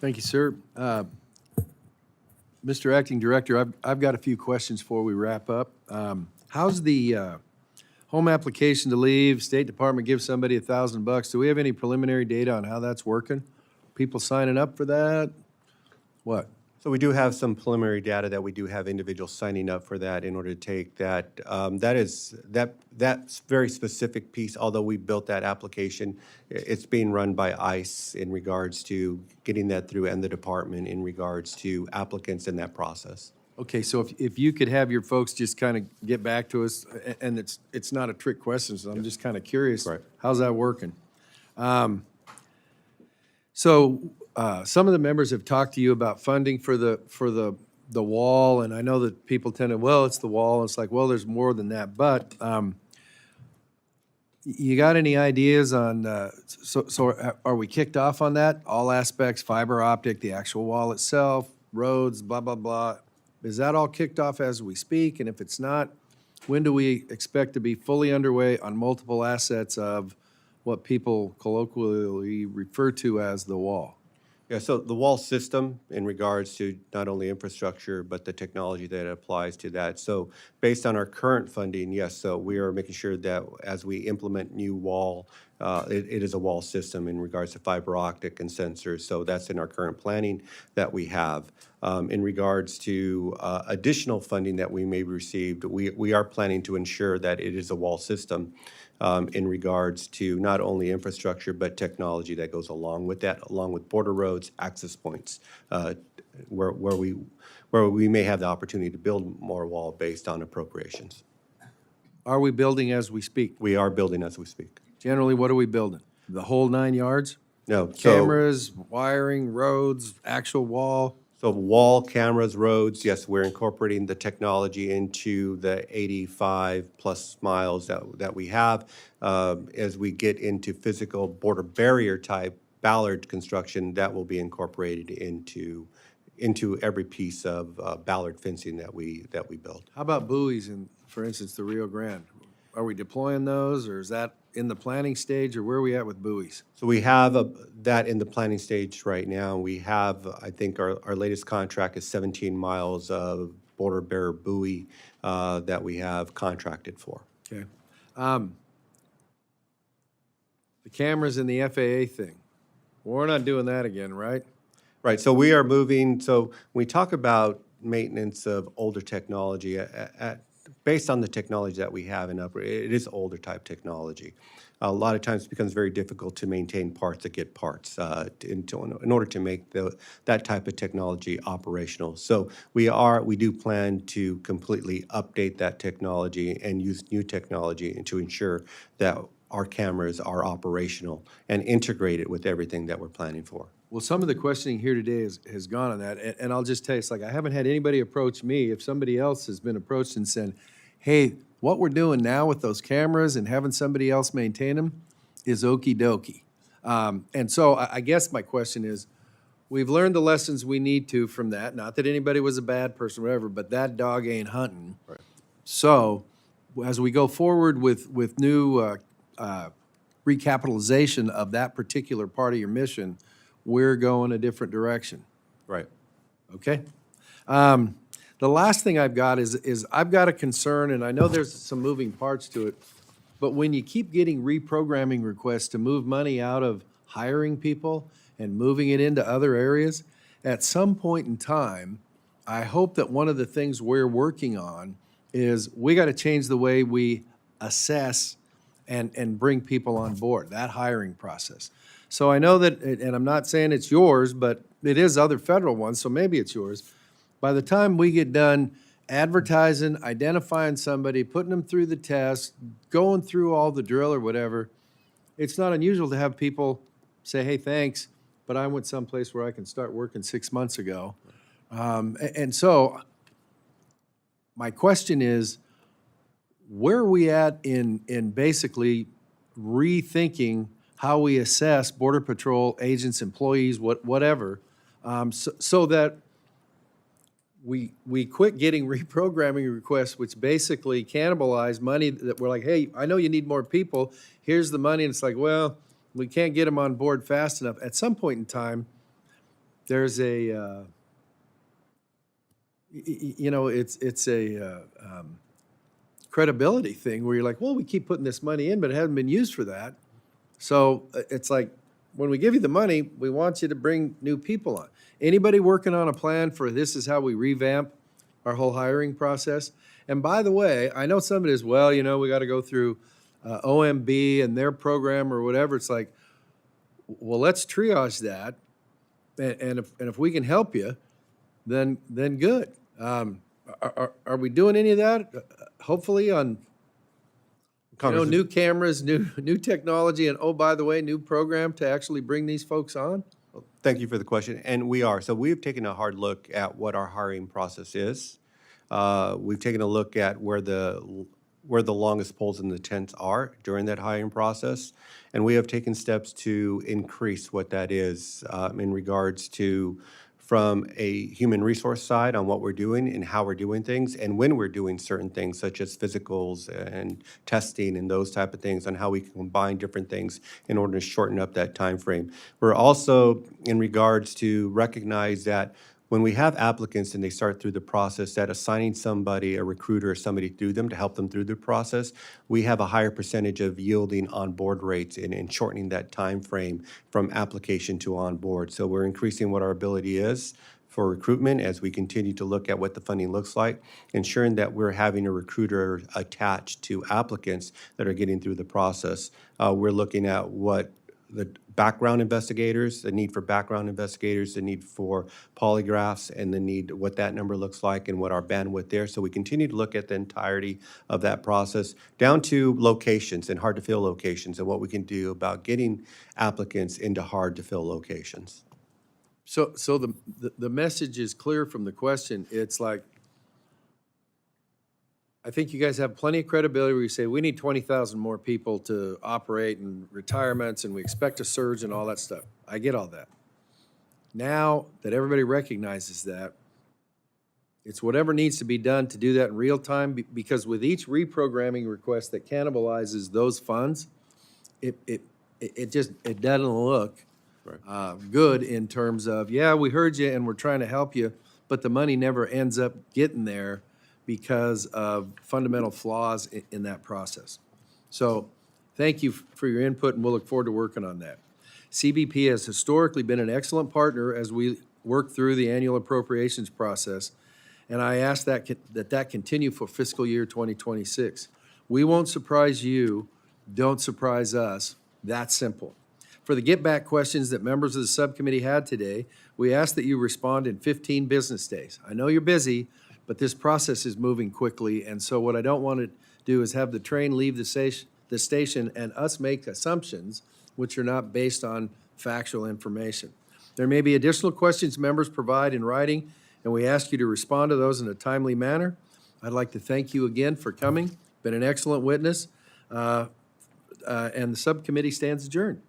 Thank you, sir. Mr. Acting Director, I've got a few questions before we wrap up. How's the home application to leave? State Department gives somebody $1,000. Do we have any preliminary data on how that's working? People signing up for that? What? So we do have some preliminary data that we do have individuals signing up for that in order to take that. That's very specific piece, although we built that application, it's being run by ICE in regards to getting that through and the department in regards to applicants in that process. Okay, so if you could have your folks just kind of get back to us, and it's not a trick question, so I'm just kind of curious. Right. How's that working? So some of the members have talked to you about funding for the wall, and I know that people tend to, well, it's the wall, and it's like, well, there's more than that, but you got any ideas on, so are we kicked off on that? All aspects, fiber optic, the actual wall itself, roads, blah, blah, blah. Is that all kicked off as we speak? And if it's not, when do we expect to be fully underway on multiple assets of what people colloquially refer to as the wall? Yeah, so the wall system in regards to not only infrastructure, but the technology that applies to that. So based on our current funding, yes, so we are making sure that as we implement new wall, it is a wall system in regards to fiber optic and sensors. So that's in our current planning that we have. In regards to additional funding that we may receive, we are planning to ensure that it is a wall system in regards to not only infrastructure, but technology that goes along with that, along with border roads, access points, where we may have the opportunity to build more wall based on appropriations. Are we building as we speak? We are building as we speak. Generally, what are we building? The whole 9 yards? No. Cameras, wiring, roads, actual wall? So wall, cameras, roads, yes, we're incorporating the technology into the 85 plus miles that we have. As we get into physical border barrier type ballard construction, that will be incorporated into every piece of ballard fencing that we build. How about buoys in, for instance, the Rio Grande? Are we deploying those, or is that in the planning stage, or where are we at with buoys? So we have that in the planning stage right now. We have, I think our latest contract is 17 miles of border barrier buoy that we have contracted for. Okay. The cameras in the FAA thing, we're not doing that again, right? Right, so we are moving, so when we talk about maintenance of older technology, based on the technology that we have in it is older type technology. A lot of times it becomes very difficult to maintain parts that get parts in order to make that type of technology operational. So we do plan to completely update that technology and use new technology to ensure that our cameras are operational and integrated with everything that we're planning for. Well, some of the questioning here today has gone on that, and I'll just tell you, it's like I haven't had anybody approach me. If somebody else has been approached and said, hey, what we're doing now with those cameras and having somebody else maintain them is okie dokie. And so I guess my question is, we've learned the lessons we need to from that. Not that anybody was a bad person or whatever, but that dog ain't hunting. Right. So as we go forward with new recapitalization of that particular part of your mission, we're going a different direction. Right. Okay? The last thing I've got is I've got a concern, and I know there's some moving parts to it, but when you keep getting reprogramming requests to move money out of hiring people and moving it into other areas, at some point in time, I hope that one of the things we're working on is we got to change the way we assess and bring people on board, that hiring process. So I know that, and I'm not saying it's yours, but it is other federal ones, so maybe it's yours. By the time we get done advertising, identifying somebody, putting them through the test, going through all the drill or whatever, it's not unusual to have people say, hey, thanks, but I went someplace where I can start working 6 months ago. And so my question is, where are we at in basically rethinking how we assess Border Patrol agents, employees, whatever, so that we quit getting reprogramming requests, which basically cannibalize money that we're like, hey, I know you need more people. Here's the money. And it's like, well, we can't get them on board fast enough. At some point in time, there's a, you know, it's a credibility thing where you're like, well, we keep putting this money in, but it hasn't been used for that. So it's like, when we give you the money, we want you to bring new people on. Anybody working on a plan for this is how we revamp our whole hiring process? And by the way, I know some of it is, well, you know, we got to go through OMB and their program or whatever. It's like, well, let's triage that. And if we can help you, then good. Are we doing any of that? Hopefully on, you know, new cameras, new technology, and oh, by the way, new program to actually bring these folks on? Thank you for the question, and we are. So we've taken a hard look at what our hiring process is. We've taken a look at where the longest poles in the tents are during that hiring process, and we have taken steps to increase what that is in regards to from a human resource side on what we're doing and how we're doing things and when we're doing certain things such as physicals and testing and those type of things on how we can combine different things in order to shorten up that time frame. We're also in regards to recognize that when we have applicants and they start through the process, that assigning somebody, a recruiter or somebody through them to help them through the process, we have a higher percentage of yielding on-board rates and shortening that time frame from application to on-board. So we're increasing what our ability is for recruitment as we continue to look at what the funding looks like, ensuring that we're having a recruiter attached to applicants that are getting through the process. We're looking at what the background investigators, the need for background investigators, the need for polygraphs, and the need, what that number looks like and what our bandwidth there. So we continue to look at the entirety of that process down to locations and hard to fill locations and what we can do about getting applicants into hard to fill locations. So the message is clear from the question. It's like, I think you guys have plenty of credibility where you say, we need 20,000 more people to operate and retirements, and we expect a surge and all that stuff. I get all that. Now that everybody recognizes that, it's whatever needs to be done to do that in real time, because with each reprogramming request that cannibalizes those funds, it doesn't look good in terms of, yeah, we heard you and we're trying to help you, but the money never ends up getting there because of fundamental flaws in that process. So thank you for your input, and we'll look forward to working on that. CBP has historically been an excellent partner as we work through the annual appropriations process, and I ask that continue for fiscal year 2026. We won't surprise you, don't surprise us, that's simple. For the get back questions that members of the subcommittee had today, we ask that you respond in 15 business days. I know you're busy, but this process is moving quickly, and so what I don't want to do is have the train leave the station and us make assumptions which are not based on factual information. There may be additional questions members provide in writing, and we ask you to respond to those in a timely manner. I'd like to thank you again for coming. Been an excellent witness, and the subcommittee stands adjourned.